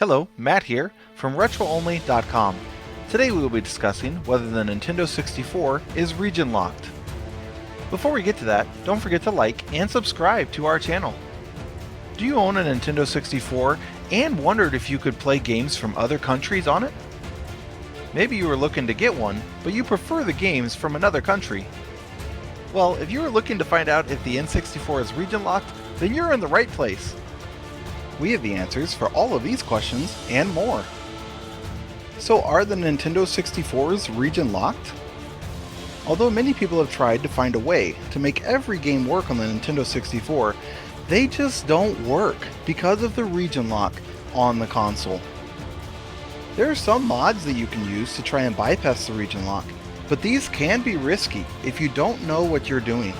Hello, Matt here from RetroOnly.com. Today we will be discussing whether the Nintendo 64 is region locked. Before we get to that, don't forget to like and subscribe to our channel. Do you own a Nintendo 64 and wondered if you could play games from other countries on it? Maybe you were looking to get one, but you prefer the games from another country. Well, if you are looking to find out if the N64 is region locked, then you're in the right place. We have the answers for all of these questions and more. So are the Nintendo 64s region locked? Although many people have tried to find a way to make every game work on the Nintendo 64, they just don't work because of the region lock on the console. There are some mods that you can use to try and bypass the region lock, but these can be risky if you don't know what you're doing.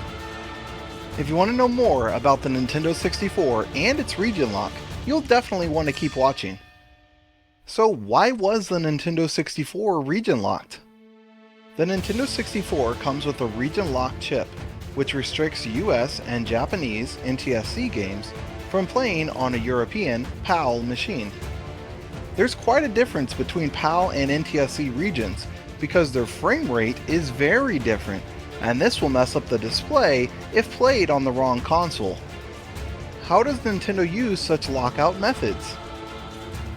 If you want to know more about the Nintendo 64 and its region lock, you'll definitely want to keep watching. So why was the Nintendo 64 region locked? The Nintendo 64 comes with a region lock chip, which restricts US and Japanese NTSC games from playing on a European PAL machine. There's quite a difference between PAL and NTSC regions because their frame rate is very different, and this will mess up the display if played on the wrong console. How does Nintendo use such lockout methods?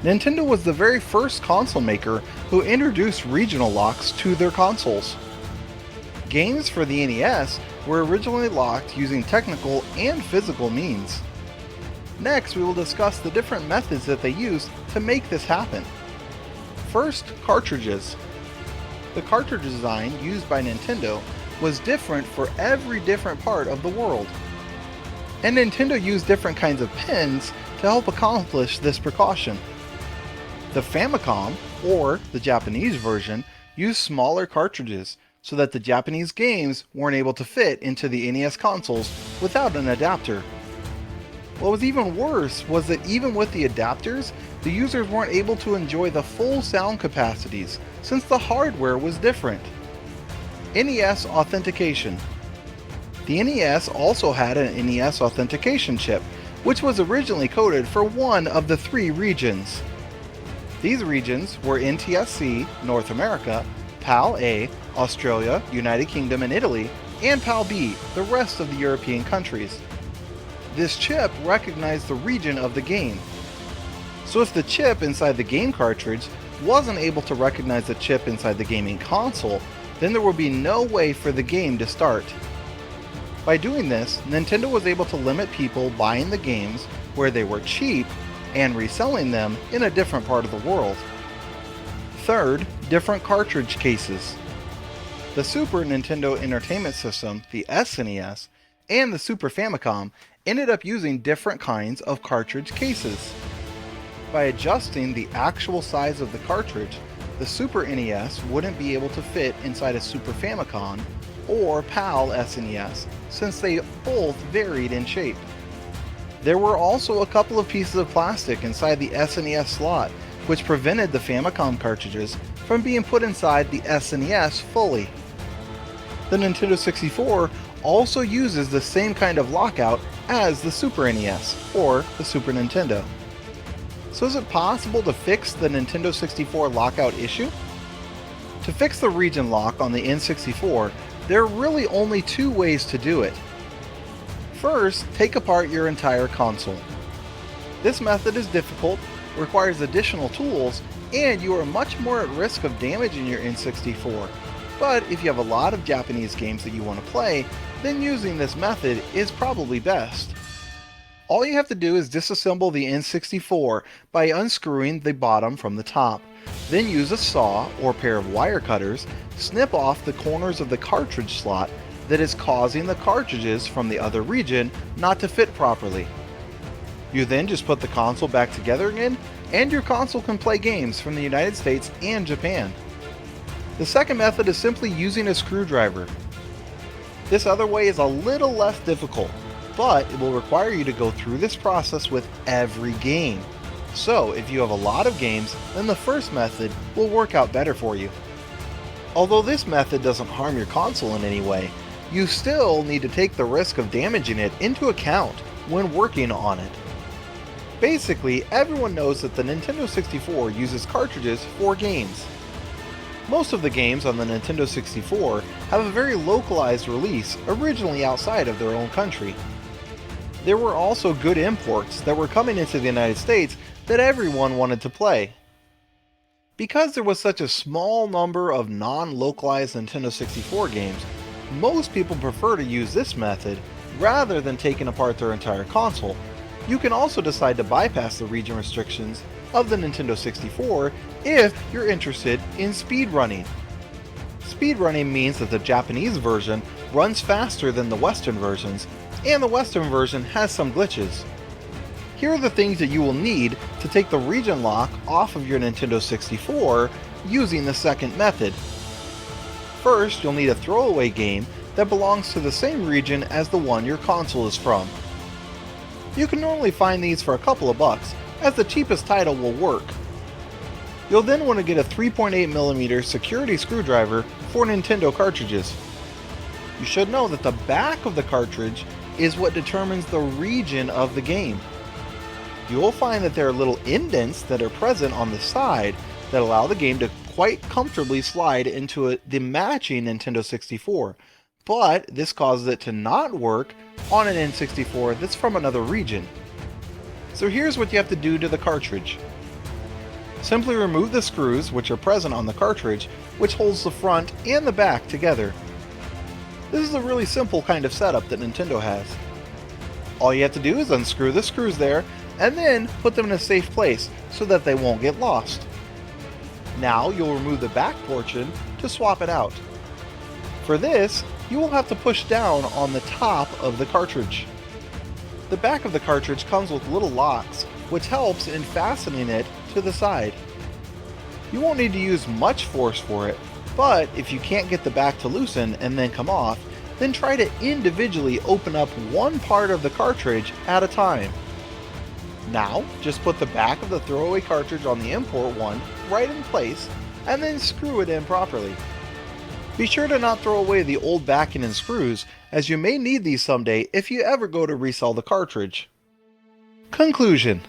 Nintendo was the very first console maker who introduced regional locks to their consoles. Games for the NES were originally locked using technical and physical means. Next, we will discuss the different methods that they used to make this happen. First, cartridges. The cartridge design used by Nintendo was different for every different part of the world. And Nintendo used different kinds of pins to help accomplish this precaution. The Famicom, or the Japanese version, used smaller cartridges so that the Japanese games weren't able to fit into the NES consoles without an adapter. What was even worse was that even with the adapters, the users weren't able to enjoy the full sound capacities since the hardware was different. NES authentication. The NES also had an NES authentication chip, which was originally coded for one of the three regions. These regions were NTSC, North America, PAL-A, Australia, United Kingdom and Italy, and PAL-B, the rest of the European countries. This chip recognized the region of the game. So if the chip inside the game cartridge wasn't able to recognize the chip inside the gaming console, then there would be no way for the game to start. By doing this, Nintendo was able to limit people buying the games where they were cheap and reselling them in a different part of the world. Third, different cartridge cases. The Super Nintendo Entertainment System, the SNES, and the Super Famicom ended up using different kinds of cartridge cases. By adjusting the actual size of the cartridge, the Super NES wouldn't be able to fit inside a Super Famicom or PAL SNES, since they both varied in shape. There were also a couple of pieces of plastic inside the SNES slot, which prevented the Famicom cartridges from being put inside the SNES fully. The Nintendo 64 also uses the same kind of lockout as the Super NES, or the Super Nintendo. So is it possible to fix the Nintendo 64 lockout issue? To fix the region lock on the N64, there are really only two ways to do it. First, take apart your entire console. This method is difficult, requires additional tools, and you are much more at risk of damaging your N64. But if you have a lot of Japanese games that you want to play, then using this method is probably best. All you have to do is disassemble the N64 by unscrewing the bottom from the top. Then use a saw or pair of wire cutters, snip off the corners of the cartridge slot that is causing the cartridges from the other region not to fit properly. You then just put the console back together again, and your console can play games from the United States and Japan. The second method is simply using a screwdriver. This other way is a little less difficult, but it will require you to go through this process with every game. So if you have a lot of games, then the first method will work out better for you. Although this method doesn't harm your console in any way, you still need to take the risk of damaging it into account when working on it. Basically, everyone knows that the Nintendo 64 uses cartridges for games. Most of the games on the Nintendo 64 have a very localized release originally outside of their own country. There were also good imports that were coming into the United States that everyone wanted to play. Because there was such a small number of non-localized Nintendo 64 games, most people prefer to use this method rather than taking apart their entire console. You can also decide to bypass the region restrictions of the Nintendo 64 if you're interested in speedrunning. Speedrunning means that the Japanese version runs faster than the Western versions, and the Western version has some glitches. Here are the things that you will need to take the region lock off of your Nintendo 64 using the second method. First, you'll need a throwaway game that belongs to the same region as the one your console is from. You can normally find these for a couple of bucks, as the cheapest title will work. You'll then want to get a 3.8mm security screwdriver for Nintendo cartridges. You should know that the back of the cartridge is what determines the region of the game. You will find that there are little indents that are present on the side that allow the game to quite comfortably slide into the matching Nintendo 64, but this causes it to not work on an N64 that's from another region. So here's what you have to do to the cartridge. Simply remove the screws which are present on the cartridge, which holds the front and the back together. This is a really simple kind of setup that Nintendo has. All you have to do is unscrew the screws there, and then put them in a safe place so that they won't get lost. Now you'll remove the back portion to swap it out. For this, you will have to push down on the top of the cartridge. The back of the cartridge comes with little locks, which helps in fastening it to the side. You won't need to use much force for it, but if you can't get the back to loosen and then come off, then try to individually open up one part of the cartridge at a time. Now, just put the back of the throwaway cartridge on the import one right in place, and then screw it in properly. Be sure to not throw away the old backing and screws, as you may need these someday if you ever go to resell the cartridge. Conclusion.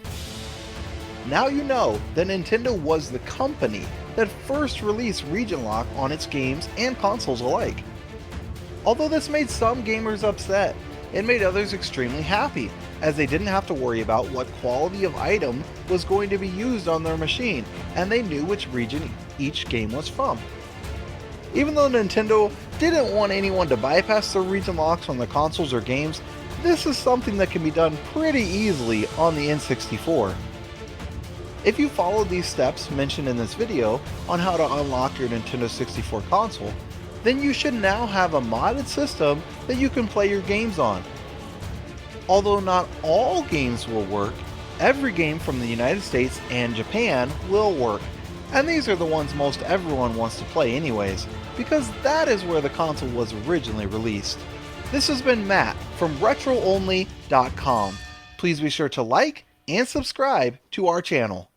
Now you know that Nintendo was the company that first released region lock on its games and consoles alike. Although this made some gamers upset, it made others extremely happy, as they didn't have to worry about what quality of item was going to be used on their machine, and they knew which region each game was from. Even though Nintendo didn't want anyone to bypass their region locks on their consoles or games, this is something that can be done pretty easily on the N64. If you followed these steps mentioned in this video on how to unlock your Nintendo 64 console, then you should now have a modded system that you can play your games on. Although not all games will work, every game from the United States and Japan will work, and these are the ones most everyone wants to play anyways, because that is where the console was originally released. This has been Matt from RetroOnly.com. Please be sure to like and subscribe to our channel.